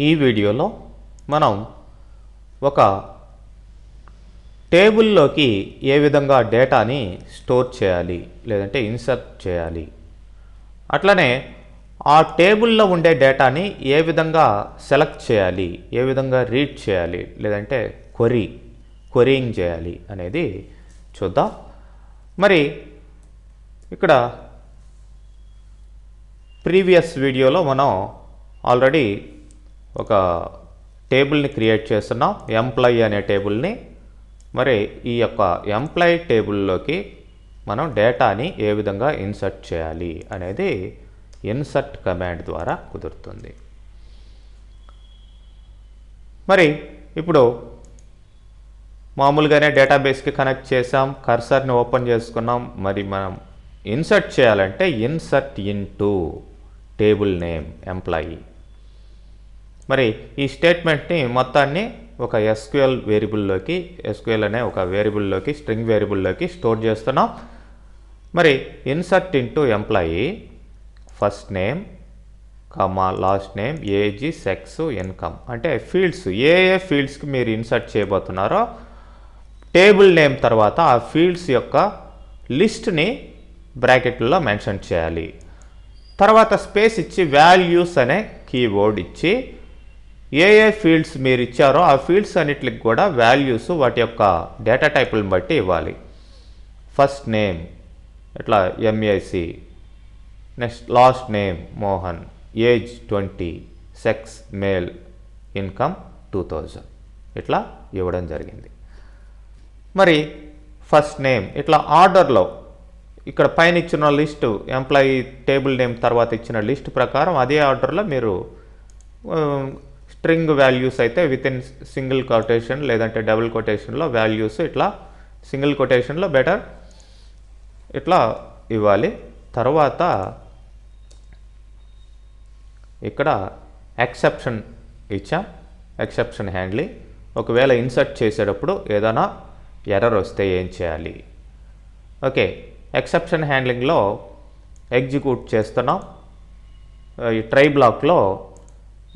ఈ వీడియోలో మనం ఒక టేబుల్లోకి ఏ విధంగా డేటాని స్టోర్ చేయాలి లేదంటే ఇన్సర్ట్ చేయాలి, అట్లనే ఆ టేబుల్లో ఉండే డేటాని ఏ విధంగా సెలెక్ట్ చేయాలి, ఏ విధంగా రీడ్ చేయాలి లేదంటే క్వరీయింగ్ చేయాలి అనేది చూద్దాం. మరి ఇక్కడ ప్రీవియస్ వీడియోలో మనం ఆల్రెడీ ఒక టేబుల్ని క్రియేట్ చేస్తున్నాం, ఎంప్లాయీ అనే టేబుల్ని. మరి ఈ యొక్క ఎంప్లాయీ టేబుల్లోకి మనం డేటాని ఏ విధంగా ఇన్సర్ట్ చేయాలి అనేది ఇన్సర్ట్ కమాండ్ ద్వారా కుదురుతుంది. మరి ఇప్పుడు మామూలుగానే డేటాబేస్కి కనెక్ట్ చేసాం, కర్సర్ని ఓపెన్ చేసుకున్నాం. మరి మనం ఇన్సర్ట్ చేయాలంటే insert into table name employee. మరి ఈ స్టేట్మెంట్ని మొత్తాన్ని ఒక ఎస్క్యూఎల్ వేరియబుల్లోకి, ఎస్క్యూఎల్ అనే ఒక వేరియబుల్లోకి, స్ట్రింగ్ వేరియబుల్లోకి స్టోర్ చేస్తున్నాం. మరి insert into employee first name కమా last name age sex income అంటే ఫీల్డ్స్, ఏ ఫీల్డ్స్కి మీరు ఇన్సర్ట్ చేయబోతున్నారో టేబుల్ నేమ్ తర్వాత ఆ ఫీల్డ్స్ యొక్క లిస్ట్ని బ్రాకెట్లో మెన్షన్ చేయాలి. తర్వాత స్పేస్ ఇచ్చి వాల్యూస్ అనే కీవర్డ్ ఇచ్చి ఏ ఫీల్డ్స్ మీరు ఇచ్చారో ఆ ఫీల్డ్స్ అన్నిటికి కూడా వాల్యూస్ వాటి యొక్క డేటా టైపులను బట్టి ఇవ్వాలి. ఫస్ట్ నేమ్ ఇట్లా MAC, next last name Mohan, age 20, sex male, income 2000 ఇట్లా ఇవ్వడం జరిగింది. మరి ఫస్ట్ నేమ్ ఇట్లా ఆర్డర్లో ఇక్కడ పైన ఇచ్చిన లిస్టు ఎంప్లాయీ టేబుల్ నేమ్ తర్వాత ఇచ్చిన లిస్ట్ ప్రకారం అదే ఆర్డర్లో మీరు స్ట్రింగ్ వాల్యూస్ అయితే విత్ ఇన్ సింగిల్ కొటేషన్ లేదంటే డబుల్ కొటేషన్లో వాల్యూస్ ఇట్లా సింగిల్ కొటేషన్లో బెటర్ ఇట్లా ఇవ్వాలి. తర్వాత ఇక్కడ ఎక్సెప్షన్ ఇచ్చాం, ఎక్సెప్షన్ హ్యాండ్లింగ్. ఒకవేళ ఇన్సర్ట్ చేసేటప్పుడు ఏదైనా ఎర్రర్ వస్తే ఏం చేయాలి? ఓకే, ఎక్సెప్షన్ హ్యాండ్లింగ్లో ఎగ్జిక్యూట్ చేస్తున్నాం. ఈ ట్రై బ్లాక్లో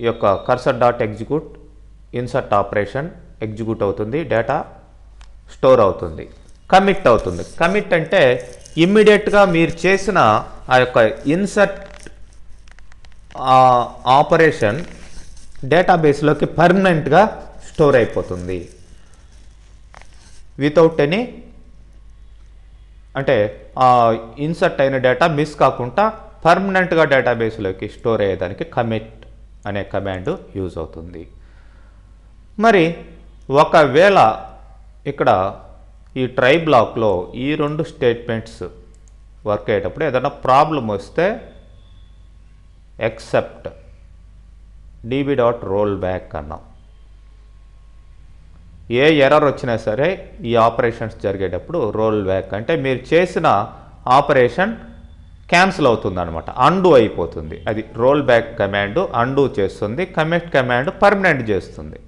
ఈ యొక్క cursor dot execute insert operation execute అవుతుంది, డేటా స్టోర్ అవుతుంది, కమిట్ అవుతుంది. కమిట్ అంటే ఇమ్మీడియట్గా మీరు చేసిన ఆ యొక్క ఇన్సర్ట్ ఆపరేషన్ డేటాబేస్లోకి పర్మనెంట్గా స్టోర్ అయిపోతుంది. వితౌట్ ఎనీ అంటే ఇన్సర్ట్ అయిన డేటా మిస్ కాకుండా పర్మనెంట్గా డేటాబేస్లోకి స్టోర్ అయ్యేదానికి కమిట్ అనే కమాండ్ యూజ్ అవుతుంది. మరి ఒకవేళ ఇక్కడ ఈ ట్రై బ్లాక్లో ఈ రెండు స్టేట్మెంట్స్ వర్క్ అయ్యేటప్పుడు ఏదైనా ప్రాబ్లం వస్తే ఎక్సెప్ట్ db.rollback అన్నాం. ఏ ఎర్రర్ వచ్చినా సరే ఈ ఆపరేషన్స్ జరిగేటప్పుడు రోల్ బ్యాక్ అంటే మీరు చేసిన ఆపరేషన్ క్యాన్సిల్ అవుతుంది అనమాట, అండు అయిపోతుంది. అది రోల్ బ్యాక్ కమాండ్ అండు చేస్తుంది, కమిట్ కమాండ్ పర్మనెంట్ చేస్తుంది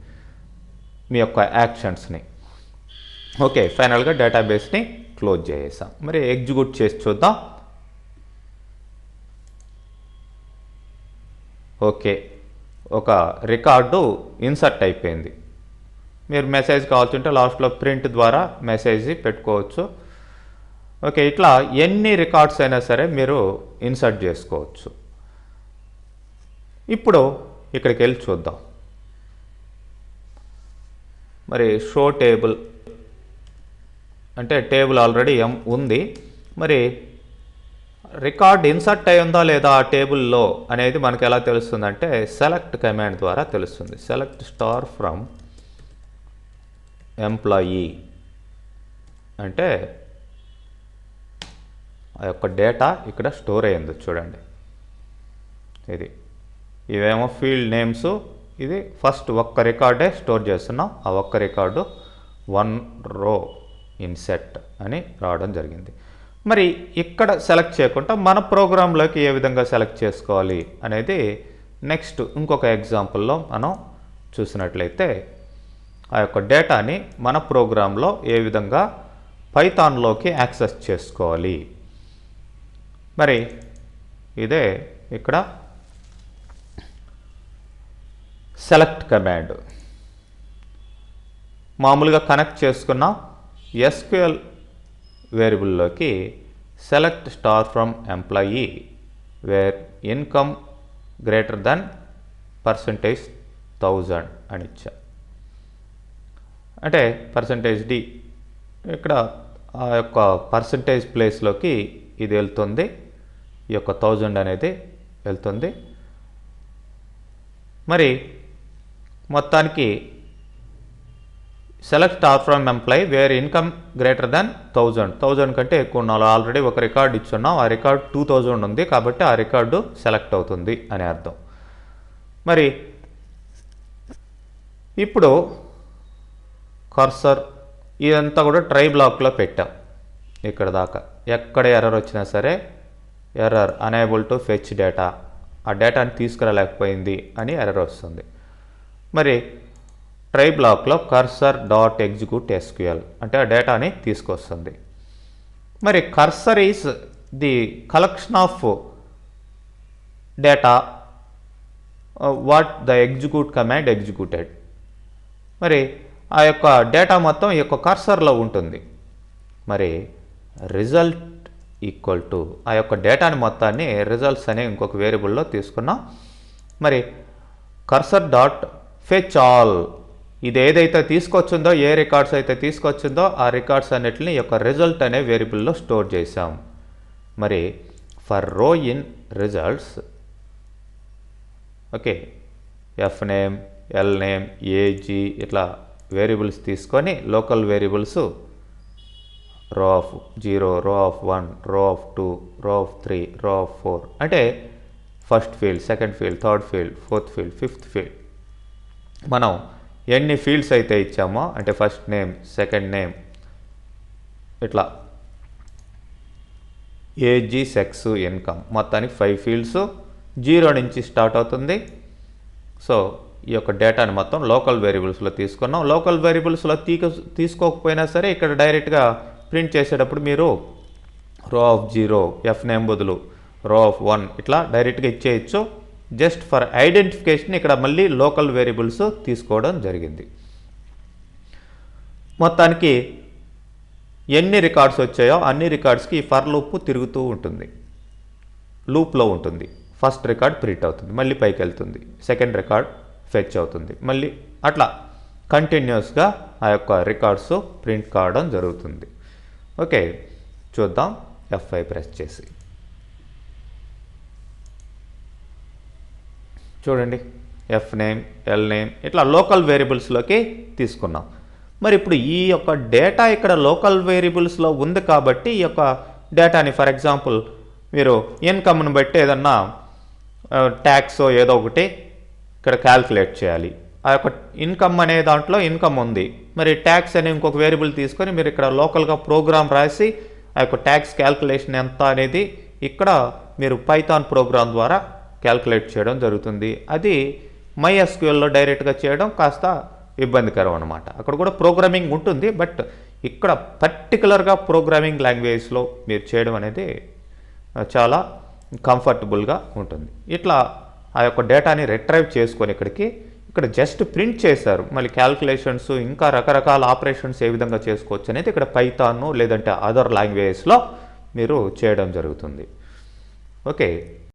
మీ యొక్క యాక్షన్స్ని. ఓకే, ఫైనల్గా డేటాబేస్ని క్లోజ్ చేసేసాం. మరి ఎగ్జిక్యూట్ చేసి చూద్దాం. ఓకే, ఒక రికార్డు ఇన్సర్ట్ అయిపోయింది. మీరు మెసేజ్ కావాల్సింటే లాస్ట్లో ప్రింట్ ద్వారా మెసేజ్ పెట్టుకోవచ్చు. ఓకే, ఇట్లా ఎన్ని రికార్డ్స్ అయినా సరే మీరు ఇన్సర్ట్ చేసుకోవచ్చు. ఇప్పుడు ఇక్కడికి వెళ్ళి చూద్దాం. మరి షో టేబుల్ అంటే టేబుల్ ఆల్రెడీ ఉంది. మరి రికార్డ్ ఇన్సర్ట్ అయి ఉందా లేదా ఆ టేబుల్లో అనేది మనకు ఎలా తెలుస్తుందంటే సెలెక్ట్ కమాండ్ ద్వారా తెలుస్తుంది. సెలెక్ట్ స్టార్ ఫ్రమ్ ఎంప్లాయీ అంటే ఆ యొక్క డేటా ఇక్కడ స్టోర్ అయ్యింది చూడండి. ఇది ఇవేమో ఫీల్డ్ నేమ్స్, ఇది ఫస్ట్ ఒక్క రికార్డే స్టోర్ చేస్తున్నాం. ఆ ఒక్క రికార్డు 1 రో ఇన్సెట్ అని రావడం జరిగింది. మరి ఇక్కడ సెలెక్ట్ చేయకుండా మన ప్రోగ్రాంలోకి ఏ విధంగా సెలెక్ట్ చేసుకోవాలి అనేది నెక్స్ట్ ఇంకొక ఎగ్జాంపుల్లో మనం చూసినట్లయితే ఆ యొక్క డేటాని మన ప్రోగ్రాంలో ఏ విధంగా పైథాన్లోకి యాక్సెస్ చేసుకోవాలి. మరి ఇదే ఇక్కడ సెలెక్ట్ కమాండ్ మామూలుగా కనెక్ట్ చేసుకున్నాం ఎస్క్యూఎల్ వేరియబుల్లోకి select star from employee where income greater than %1000 అని ఇచ్చా. అంటే %d ఇక్కడ ఆ యొక్క పర్సంటేజ్ ప్లేస్లోకి ఇది వెళ్తుంది, ఈ యొక్క 1000 అనేది వెళ్తుంది. మరి మొత్తానికి select star from employee where income greater than 1000 కంటే ఎక్కువ ఉండాలి. ఆల్రెడీ ఒక రికార్డు ఇచ్చున్నాం, ఆ రికార్డు 2000 ఉంది కాబట్టి ఆ రికార్డు సెలెక్ట్ అవుతుంది అని అర్థం. మరి ఇప్పుడు కర్సర్ ఇదంతా కూడా ట్రై బ్లాక్లో పెట్టాం. ఇక్కడ దాకా ఎక్కడ ఎర్రర్ వచ్చినా సరే error unable to fetch data, ఆ డేటాని తీసుకురాలేకపోయింది అని ఎర్రర్ వస్తుంది. మరి ట్రై బ్లాక్లో కర్సర్ డాట్ ఎగ్జిక్యూట్ ఎస్క్యూఎల్ అంటే ఆ డేటాని తీసుకొస్తుంది. మరి cursor is the collection of data what the execute command executed. మరి ఆ యొక్క డేటా మొత్తం ఈ యొక్క కర్సర్లో ఉంటుంది. మరి రిజల్ట్ ఈక్వల్ టు ఆ యొక్క డేటాని మొత్తాన్ని రిజల్ట్స్ అనే ఇంకొక వేరియబుల్లో తీసుకున్నాం. మరి కర్సర్ డాట్ ఫెచ్ ఆల్ ఇది ఏదైతే తీసుకొచ్చిందో, ఏ రికార్డ్స్ అయితే తీసుకొచ్చిందో ఆ రికార్డ్స్ అన్నిటిని ఈ యొక్క రిజల్ట్ అనే వేరియబుల్లో స్టోర్ చేసాం. మరి for row in results okay F name, L name, age ఇట్లా వేరియబుల్స్ తీసుకొని local variables row of 0, row of 1, రో ఆఫ్ 2, రో ఆఫ్ 3, రో ఆఫ్ 4 అంటే first field, second field, third field, fourth field, fifth field మనం ఎన్ని ఫీల్డ్స్ అయితే ఇచ్చామో అంటే ఫస్ట్ నేమ్, సెకండ్ నేమ్ ఇట్లా ఏజీ, సెక్స్, ఇన్కమ్ మొత్తానికి 5 ఫీల్డ్స్ 0 నుంచి స్టార్ట్ అవుతుంది. సో ఈ యొక్క డేటాని మొత్తం లోకల్ వేరియబుల్స్లో తీసుకున్నాం. లోకల్ వేరియబుల్స్లో తీసుకోకపోయినా సరే ఇక్కడ డైరెక్ట్గా ప్రింట్ చేసేటప్పుడు మీరు రో ఆఫ్ 0 ఎఫ్ నేమ్ బదులు రో ఆఫ్ 1 ఇట్లా డైరెక్ట్గా ఇచ్చేయచ్చు. జస్ట్ ఫర్ ఐడెంటిఫికేషన్ ఇక్కడ మళ్ళీ లోకల్ వేరియబుల్స్ తీసుకోవడం జరిగింది. మొత్తానికి ఎన్ని రికార్డ్స్ వచ్చాయో అన్ని రికార్డ్స్కి ఫర్ లూప్ తిరుగుతూ ఉంటుంది, లూప్లో ఉంటుంది. ఫస్ట్ రికార్డ్ ప్రింట్ అవుతుంది, మళ్ళీ పైకి వెళ్తుంది, సెకండ్ రికార్డ్ ఫెచ్ అవుతుంది, మళ్ళీ అట్లా కంటిన్యూస్గా ఆ యొక్క రికార్డ్స్ ప్రింట్ కావడం జరుగుతుంది. ఓకే చూద్దాం F5 ప్రెస్ చేసి. చూడండి ఎఫ్ నేమ్, ఎల్ నేమ్ ఇట్లా లోకల్ వేరియబుల్స్లోకి తీసుకున్నాం. మరి ఇప్పుడు ఈ యొక్క డేటా ఇక్కడ లోకల్ వేరియబుల్స్లో ఉంది కాబట్టి ఈ యొక్క డేటాని ఫర్ ఎగ్జాంపుల్ మీరు ఇన్కమ్ను బట్టి ఏదన్నా ట్యాక్స్ ఏదో ఒకటి ఇక్కడ క్యాల్కులేట్ చేయాలి. ఆ యొక్క ఇన్కమ్ అనే దాంట్లో ఇన్కమ్ ఉంది, మరి ట్యాక్స్ అనే ఇంకొక వేరియబుల్ తీసుకొని మీరు ఇక్కడ లోకల్గా ప్రోగ్రామ్ రాసి ఆ యొక్క ట్యాక్స్ క్యాల్కులేషన్ ఎంత అనేది ఇక్కడ మీరు పైథాన్ ప్రోగ్రామ్ ద్వారా క్యాల్కులేట్ చేయడం జరుగుతుంది. అది MySQLలో డైరెక్ట్గా చేయడం కాస్త ఇబ్బందికరం అనమాట. అక్కడ కూడా ప్రోగ్రామింగ్ ఉంటుంది, బట్ ఇక్కడ పర్టికులర్గా ప్రోగ్రామింగ్ లాంగ్వేజ్లో మీరు చేయడం అనేది చాలా కంఫర్టబుల్గా ఉంటుంది. ఇట్లా ఆ యొక్క డేటాని రిట్రైవ్ చేసుకొని ఇక్కడ జస్ట్ ప్రింట్ చేశారు. మళ్ళీ క్యాల్కులేషన్స్ ఇంకా రకరకాల ఆపరేషన్స్ ఏ విధంగా చేసుకోవచ్చు అనేది ఇక్కడ పైథాన్ లేదంటే అదర్ లాంగ్వేజెస్లో మీరు చేయడం జరుగుతుంది. ఓకే.